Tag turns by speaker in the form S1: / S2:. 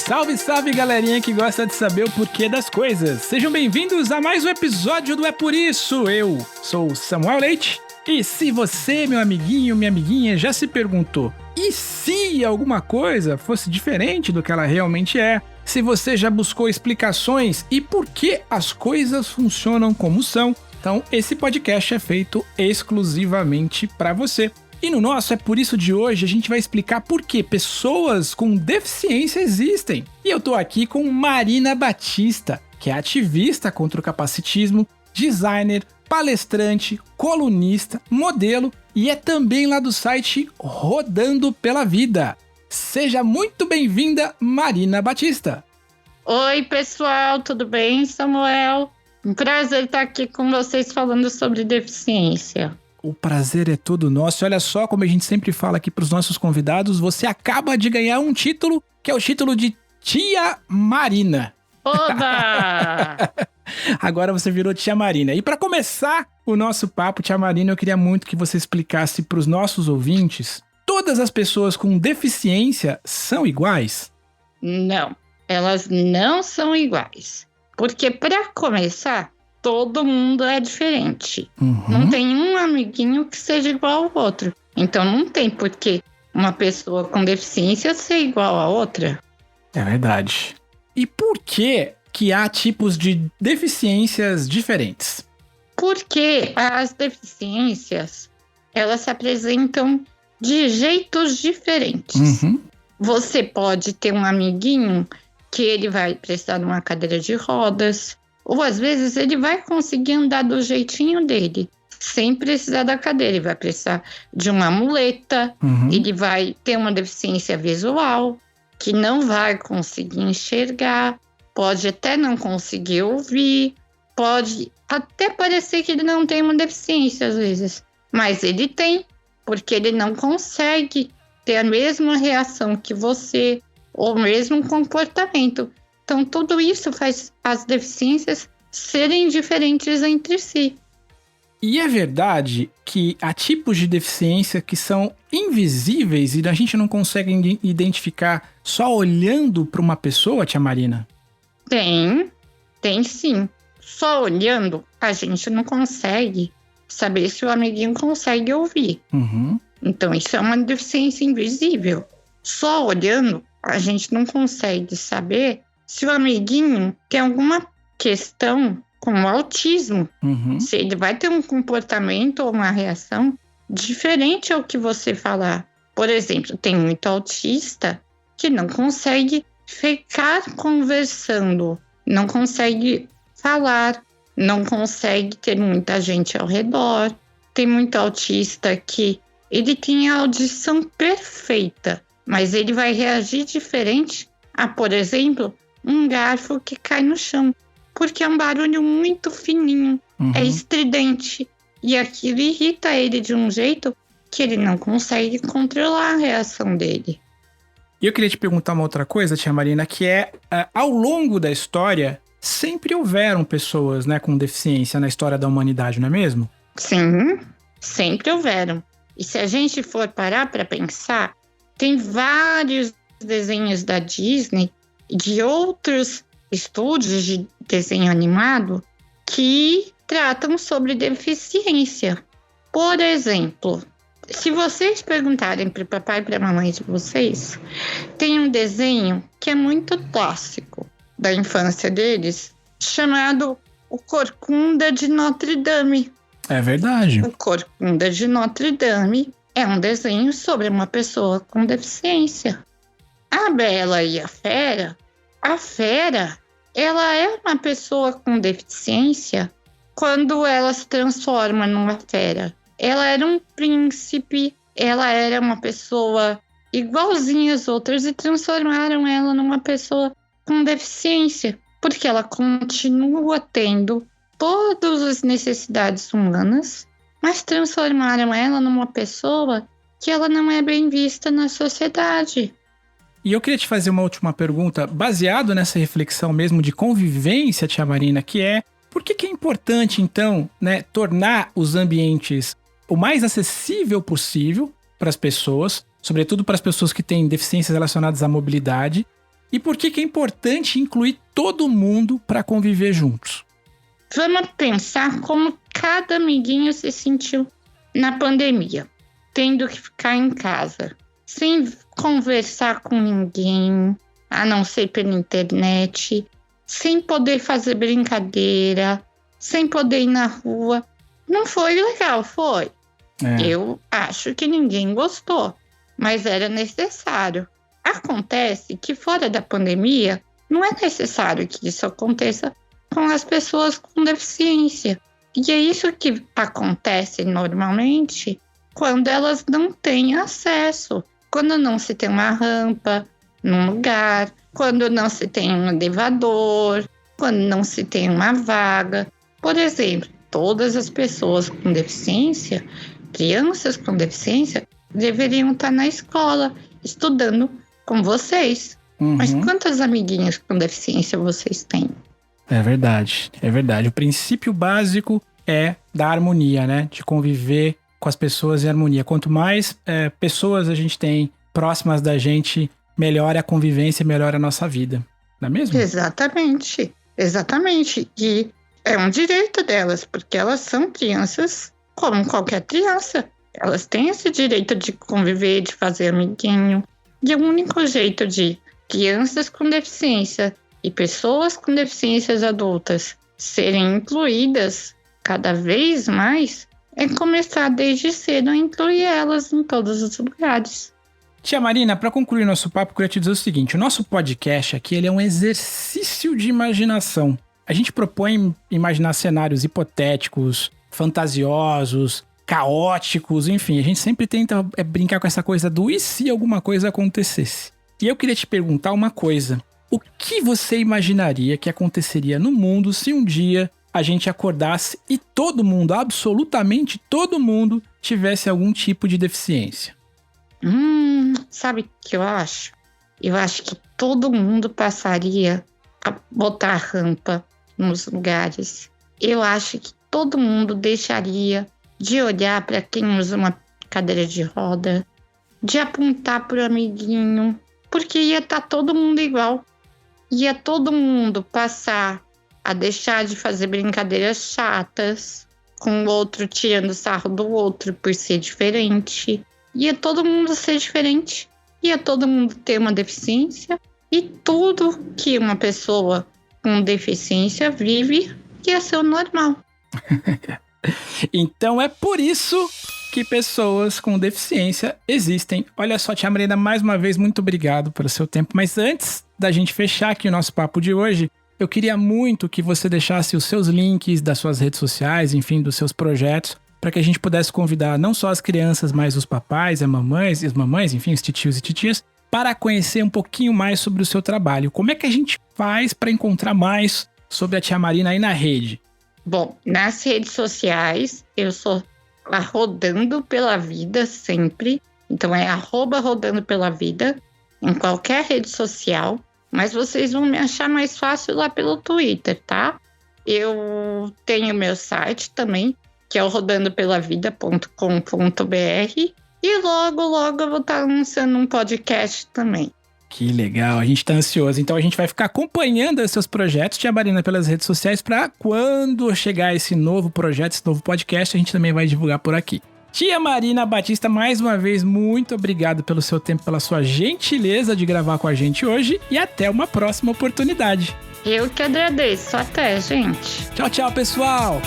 S1: Salve, salve, galerinha que gosta de saber o porquê das coisas. Sejam bem-vindos a mais um episódio do É Por Isso. Eu sou o Samuel Leite. E se você, meu amiguinho, minha amiguinha, já se perguntou, e se alguma coisa fosse diferente do que ela realmente é? Se você já buscou explicações e por que as coisas funcionam como são, então esse podcast é feito exclusivamente para você. E no nosso É Por Isso de hoje, a gente vai explicar por que pessoas com deficiência existem. E eu tô aqui com Marina Batista, que é ativista contra o capacitismo, designer, palestrante, colunista, modelo e é também lá do site Rodando pela Vida. Seja muito bem-vinda, Marina Batista.
S2: Oi, pessoal, tudo bem, Samuel? Um prazer estar aqui com vocês falando sobre deficiência.
S1: O prazer é todo nosso. Olha só como a gente sempre fala aqui para os nossos convidados, você acaba de ganhar um título, que é o título de Tia Marina.
S2: Oba!
S1: Agora você virou Tia Marina. E para começar o nosso papo, Tia Marina, eu queria muito que você explicasse para os nossos ouvintes, todas as pessoas com deficiência são iguais?
S2: Não, elas não são iguais. Porque para começar, todo mundo é diferente. Não tem um amiguinho que seja igual ao outro. Então não tem por que uma pessoa com deficiência ser igual a outra.
S1: É verdade. E por que há tipos de deficiências diferentes?
S2: Porque as deficiências, elas se apresentam de jeitos diferentes. Você pode ter um amiguinho que ele vai precisar de uma cadeira de rodas, ou às vezes ele vai conseguir andar do jeitinho dele, sem precisar da cadeira. Ele vai precisar de uma muleta, ele vai ter uma deficiência visual, que não vai conseguir enxergar, pode até não conseguir ouvir, pode até parecer que ele não tem uma deficiência às vezes, mas ele tem, porque ele não consegue ter a mesma reação que você, ou o mesmo comportamento. Então, tudo isso faz as deficiências serem diferentes entre si.
S1: E é verdade que há tipos de deficiência que são invisíveis e a gente não consegue identificar só olhando para uma pessoa, Tia Marina?
S2: Tem sim. Só olhando, a gente não consegue saber se o amiguinho consegue ouvir. Então, isso é uma deficiência invisível. Só olhando, a gente não consegue saber se o amiguinho tem alguma questão como autismo, se ele vai ter um comportamento ou uma reação diferente ao que você falar. Por exemplo, tem muito autista que não consegue ficar conversando, não consegue falar, não consegue ter muita gente ao redor. Tem muito autista que ele tem a audição perfeita, mas ele vai reagir diferente a, por exemplo, um garfo que cai no chão, porque é um barulho muito fininho, é estridente, e aquilo irrita ele de um jeito que ele não consegue controlar a reação dele.
S1: E eu queria te perguntar uma outra coisa, Tia Marina, que é, ao longo da história, sempre houveram pessoas, né, com deficiência na história da humanidade, não é mesmo?
S2: Sim, sempre houveram. E se a gente for parar para pensar, tem vários desenhos da Disney e de outros estúdios de desenho animado que tratam sobre deficiência. Por exemplo, se vocês perguntarem para o papai e para a mamãe de vocês, tem um desenho que é muito clássico da infância deles, chamado O Corcunda de Notre Dame.
S1: É verdade.
S2: O Corcunda de Notre Dame é um desenho sobre uma pessoa com deficiência. A Bela e a Fera, ela é uma pessoa com deficiência quando ela se transforma numa fera. Ela era um príncipe, ela era uma pessoa igualzinha às outras e transformaram ela numa pessoa com deficiência, porque ela continua tendo todas as necessidades humanas, mas transformaram ela numa pessoa que ela não é bem vista na sociedade.
S1: E eu queria te fazer uma última pergunta, baseado nessa reflexão mesmo de convivência, Tia Marina, que é, por que é importante, então, né, tornar os ambientes o mais acessível possível para as pessoas, sobretudo para as pessoas que têm deficiências relacionadas à mobilidade, E por que é importante incluir todo mundo para conviver juntos?
S2: Vamos pensar como cada amiguinho se sentiu na pandemia, tendo que ficar em casa, sem conversar com ninguém, a não ser pela internet, sem poder fazer brincadeira, sem poder ir na rua. Não foi legal, foi. Eu acho que ninguém gostou, mas era necessário. Acontece que fora da pandemia, não é necessário que isso aconteça com as pessoas com deficiência. E é isso que acontece normalmente quando elas não têm acesso. Quando não se tem uma rampa num lugar, quando não se tem um elevador, quando não se tem uma vaga. Por exemplo, todas as pessoas com deficiência, crianças com deficiência, deveriam estar na escola, estudando com vocês. Mas quantas amiguinhas com deficiência vocês têm?
S1: É verdade. O princípio básico é da harmonia, né? De conviver com as pessoas em harmonia. Quanto mais pessoas a gente tem próximas da gente, melhor a convivência, melhor a nossa vida. Não é mesmo?
S2: Exatamente. E é um direito delas, porque elas são crianças como qualquer criança. Elas têm esse direito de conviver, de fazer amiguinho. E o único jeito de crianças com deficiência e pessoas com deficiências adultas serem incluídas cada vez mais é começar desde cedo a incluir elas em todos os lugares.
S1: Tia Marina, para concluir nosso papo, eu queria te dizer o seguinte: o nosso podcast aqui ele é um exercício de imaginação. A gente propõe imaginar cenários hipotéticos, fantasiosos, caóticos, enfim, a gente sempre tenta brincar com essa coisa do e se alguma coisa acontecesse. E eu queria te perguntar uma coisa: o que você imaginaria que aconteceria no mundo se um dia a gente acordasse e todo mundo, absolutamente todo mundo, tivesse algum tipo de deficiência?
S2: Sabe o que eu acho? Eu acho que todo mundo passaria a botar rampa nos lugares. Eu acho que todo mundo deixaria de olhar para quem usa uma cadeira de roda, de apontar para o amiguinho, porque ia estar todo mundo igual. Ia todo mundo passar a deixar de fazer brincadeiras chatas, com o outro tirando sarro do outro por ser diferente. Ia todo mundo ser diferente. Ia todo mundo ter uma deficiência. E tudo que uma pessoa com deficiência vive ia ser o normal.
S1: Então é por isso que pessoas com deficiência existem. Olha só, tia Marina, mais uma vez, muito obrigado pelo seu tempo. Mas antes da gente fechar aqui o nosso papo de hoje, eu queria muito que você deixasse os seus links das suas redes sociais, enfim, dos seus projetos, para que a gente pudesse convidar não só as crianças, mas os papais, as mamães, enfim, os titios e titias, para conhecer um pouquinho mais sobre o seu trabalho. Como é que a gente faz para encontrar mais sobre a tia Marina aí na rede?
S2: Bom, nas redes sociais, eu sou a Rodando Pela Vida sempre. Então é @Rodando Pela Vida em qualquer rede social. Mas vocês vão me achar mais fácil lá pelo Twitter, tá? Eu tenho meu site também, que é o rodandopelavida.com.br. E logo eu vou estar lançando um podcast também.
S1: Que legal, a gente tá ansioso. Então a gente vai ficar acompanhando os seus projetos, tia Marina, pelas redes sociais, para quando chegar esse novo projeto, esse novo podcast, a gente também vai divulgar por aqui. Tia Marina Batista, mais uma vez, muito obrigado pelo seu tempo, pela sua gentileza de gravar com a gente hoje e até uma próxima oportunidade.
S2: Eu que agradeço. Até, gente.
S1: Tchau, pessoal.